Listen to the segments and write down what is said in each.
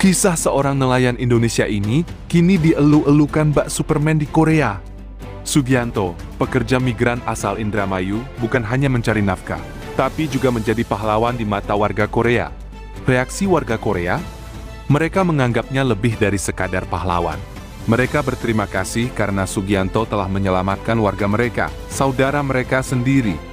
Kisah seorang nelayan Indonesia ini kini dielu-elukan bak Superman di Korea. Sugianto, pekerja migran asal Indramayu, bukan hanya mencari nafkah, tapi juga menjadi pahlawan di mata warga Korea. Reaksi warga Korea? Mereka menganggapnya lebih dari sekadar pahlawan. Mereka berterima kasih karena Sugianto telah menyelamatkan warga mereka, saudara mereka sendiri.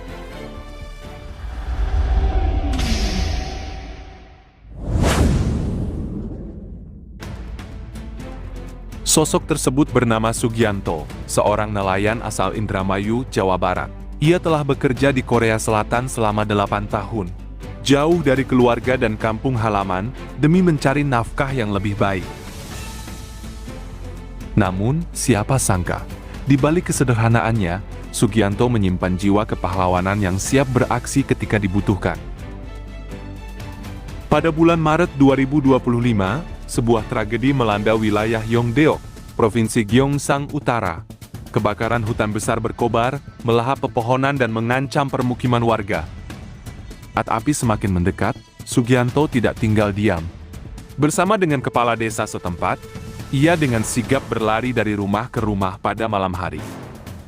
Sosok tersebut bernama Sugianto, seorang nelayan asal Indramayu, Jawa Barat. Ia telah bekerja di Korea Selatan selama 8 tahun, jauh dari keluarga dan kampung halaman demi mencari nafkah yang lebih baik. Namun, siapa sangka, di balik kesederhanaannya, Sugianto menyimpan jiwa kepahlawanan yang siap beraksi ketika dibutuhkan. Pada bulan Maret 2025, sebuah tragedi melanda wilayah Yeongdeok, Provinsi Gyeongsang Utara. Kebakaran hutan besar berkobar, melahap pepohonan dan mengancam permukiman warga. Saat api semakin mendekat, Sugianto tidak tinggal diam. Bersama dengan kepala desa setempat, ia dengan sigap berlari dari rumah ke rumah pada malam hari.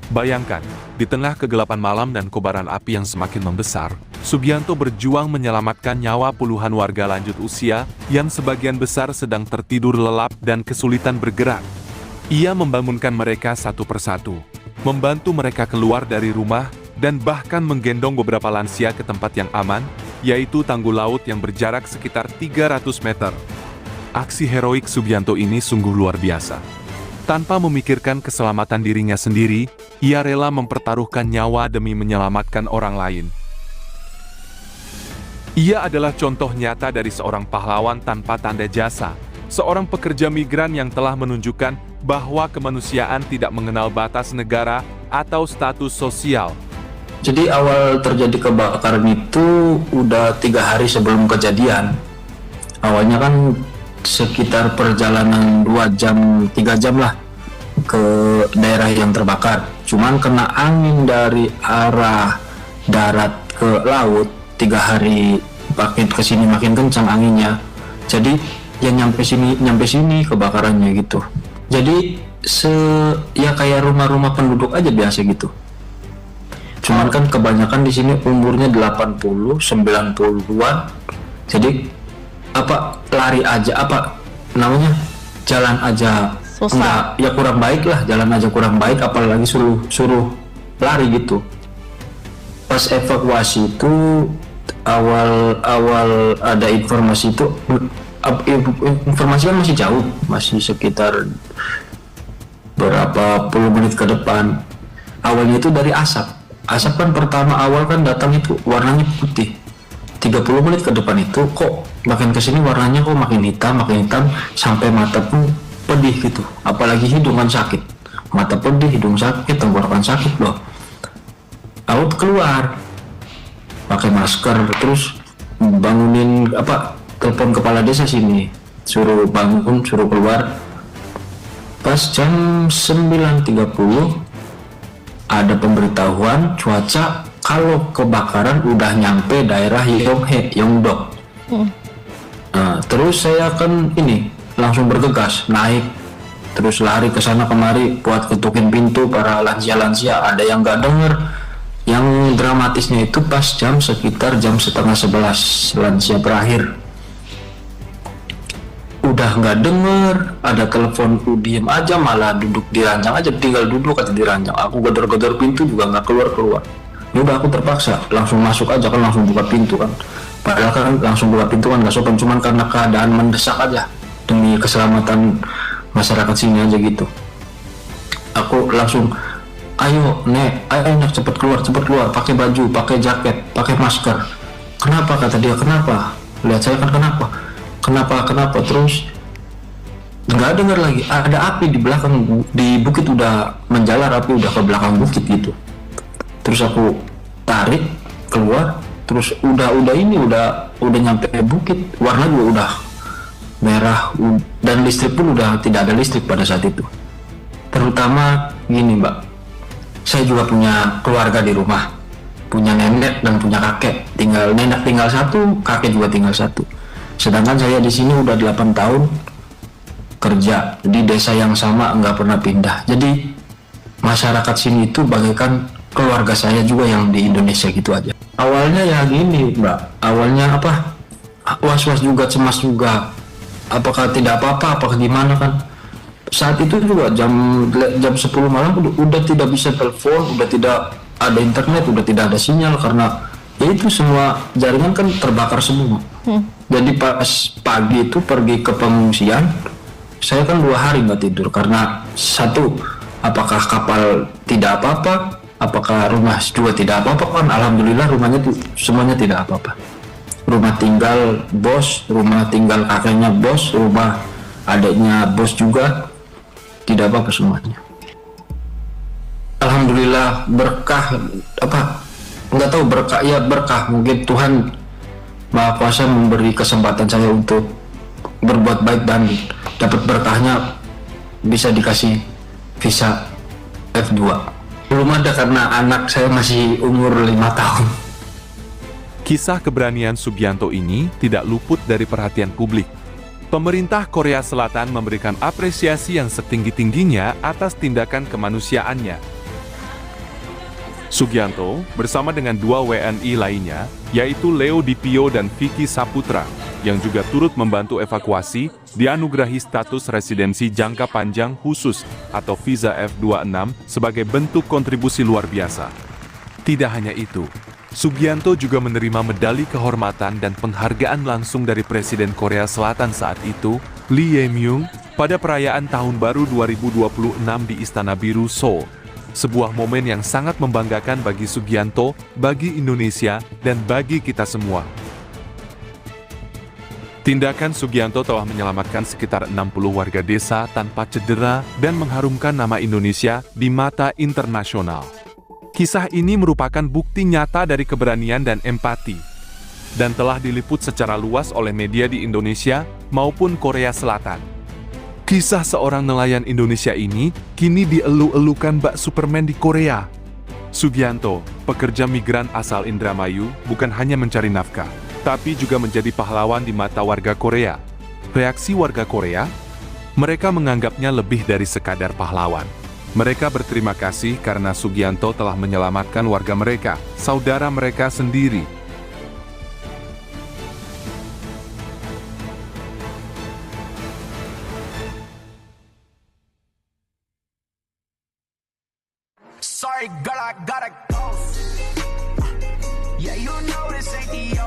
Bayangkan, di tengah kegelapan malam dan kobaran api yang semakin membesar, Sugianto berjuang menyelamatkan nyawa puluhan warga lanjut usia yang sebagian besar sedang tertidur lelap dan kesulitan bergerak. Ia membangunkan mereka satu persatu, membantu mereka keluar dari rumah, dan bahkan menggendong beberapa lansia ke tempat yang aman, yaitu tanggul laut yang berjarak sekitar 300 meter. Aksi heroik Sugianto ini sungguh luar biasa. Tanpa memikirkan keselamatan dirinya sendiri, ia rela mempertaruhkan nyawa demi menyelamatkan orang lain. Ia adalah contoh nyata dari seorang pahlawan tanpa tanda jasa, seorang pekerja migran yang telah menunjukkan bahwa kemanusiaan tidak mengenal batas negara atau status sosial. Jadi awal terjadi kebakaran itu udah 3 hari sebelum kejadian. Awalnya kan sekitar perjalanan 2 jam, 3 jam lah ke daerah yang terbakar. Cuman kena angin dari arah darat ke laut, 3 hari makin kesini makin kencang anginnya. Jadi yang nyampe sini kebakarannya gitu. Jadi ya kayak rumah-rumah penduduk aja biasa gitu. Cuman kan kebanyakan di sini umurnya 80, 90-an. Jadi lari aja jalan aja susah. Enggak, ya kurang baik lah, jalan aja kurang baik, apalagi suruh lari gitu. Pas evakuasi itu awal ada informasi itu, informasi kan masih jauh, masih sekitar berapa puluh menit ke depan. Awalnya itu dari asap kan pertama awal kan datang itu warnanya putih. 30 menit ke depan itu kok makin kesini warnanya kok makin hitam sampai mata pun pedih gitu, apalagi hidung kan sakit, mata pedih, hidung sakit, tenggorokan sakit loh. Aku keluar pakai masker, terus bangunin telepon kepala desa sini, suruh bangun, suruh keluar. Pas jam 9.30 ada pemberitahuan cuaca kalau kebakaran udah nyampe daerah Yeongdeok. Nah, terus saya kan langsung bergegas naik, terus lari ke sana kemari buat ketukin pintu para lansia. Ada yang nggak denger. Yang dramatisnya itu pas sekitar jam setengah 11 lansia berakhir. Udah nggak denger, ada telepon, diem aja, malah duduk di ranjang aja, tinggal duduk aja di ranjang. Aku gedor-gedor pintu juga nggak keluar. Ya udah aku terpaksa langsung masuk aja kan, langsung buka pintu kan. Padahal kan langsung buka pintu kan nggak sopan, cuman karena keadaan mendesak aja demi keselamatan masyarakat sini aja gitu. Aku langsung, ayo nek cepet keluar, pakai baju, pakai jaket, pakai masker. Kenapa, kata dia, kenapa? Lihat saya kan, kenapa? Terus nggak dengar lagi, ada api di belakang, di bukit udah menjalar, api udah ke belakang bukit gitu. Terus aku tarik keluar, terus udah nyampe bukit, warna juga udah merah, dan listrik pun udah tidak ada listrik pada saat itu. Terutama gini Mbak, saya juga punya keluarga di rumah, punya nenek dan punya kakek. Nenek tinggal satu, kakek juga tinggal satu. Sedangkan saya di sini udah 8 tahun kerja di desa yang sama, nggak pernah pindah. Jadi masyarakat sini itu bagaikan keluarga saya juga yang di Indonesia gitu aja. Awalnya ya gini Mbak, awalnya apa, was-was juga, cemas juga, apakah tidak apa-apa, apakah gimana kan. Saat itu juga jam 10 malam udah tidak bisa telepon, udah tidak ada internet, udah tidak ada sinyal karena ya itu semua jaringan kan terbakar semua. Jadi pas pagi itu pergi ke pengungsian, saya kan 2 hari nggak tidur karena satu, apakah kapal tidak apa-apa, apakah rumah juga tidak apa-apa kan. Alhamdulillah rumahnya semuanya tidak apa-apa. Rumah tinggal bos, rumah tinggal kakeknya bos, rumah adiknya bos juga tidak apa-apa semuanya. Alhamdulillah berkah, apa nggak tahu berkah ya, berkah mungkin Tuhan Maha Kuasa memberi kesempatan saya untuk berbuat baik dan dapat berkahnya bisa dikasih visa F2. Belum ada karena anak saya masih umur 5 tahun. Kisah keberanian Sugianto ini tidak luput dari perhatian publik. Pemerintah Korea Selatan memberikan apresiasi yang setinggi-tingginya atas tindakan kemanusiaannya. Sugianto bersama dengan 2 WNI lainnya, yaitu Leo Dipio dan Vicky Saputra, yang juga turut membantu evakuasi, dianugerahi status residensi jangka panjang khusus atau visa F26 sebagai bentuk kontribusi luar biasa. Tidak hanya itu, Sugianto juga menerima medali kehormatan dan penghargaan langsung dari Presiden Korea Selatan saat itu, Lee Jae-myung, pada perayaan Tahun Baru 2026 di Istana Biru, Seoul. Sebuah momen yang sangat membanggakan bagi Sugianto, bagi Indonesia, dan bagi kita semua. Tindakan Sugianto telah menyelamatkan sekitar 60 warga desa tanpa cedera dan mengharumkan nama Indonesia di mata internasional. Kisah ini merupakan bukti nyata dari keberanian dan empati, dan telah diliput secara luas oleh media di Indonesia maupun Korea Selatan. Kisah seorang nelayan Indonesia ini kini dielu-elukan Mbak Superman di Korea. Sugianto, pekerja migran asal Indramayu, bukan hanya mencari nafkah, tapi juga menjadi pahlawan di mata warga Korea. Reaksi warga Korea? Mereka menganggapnya lebih dari sekadar pahlawan. Mereka berterima kasih karena Sugianto telah menyelamatkan warga mereka, saudara mereka sendiri. Sorry, girl, I gotta go. Yeah, you know this ain't the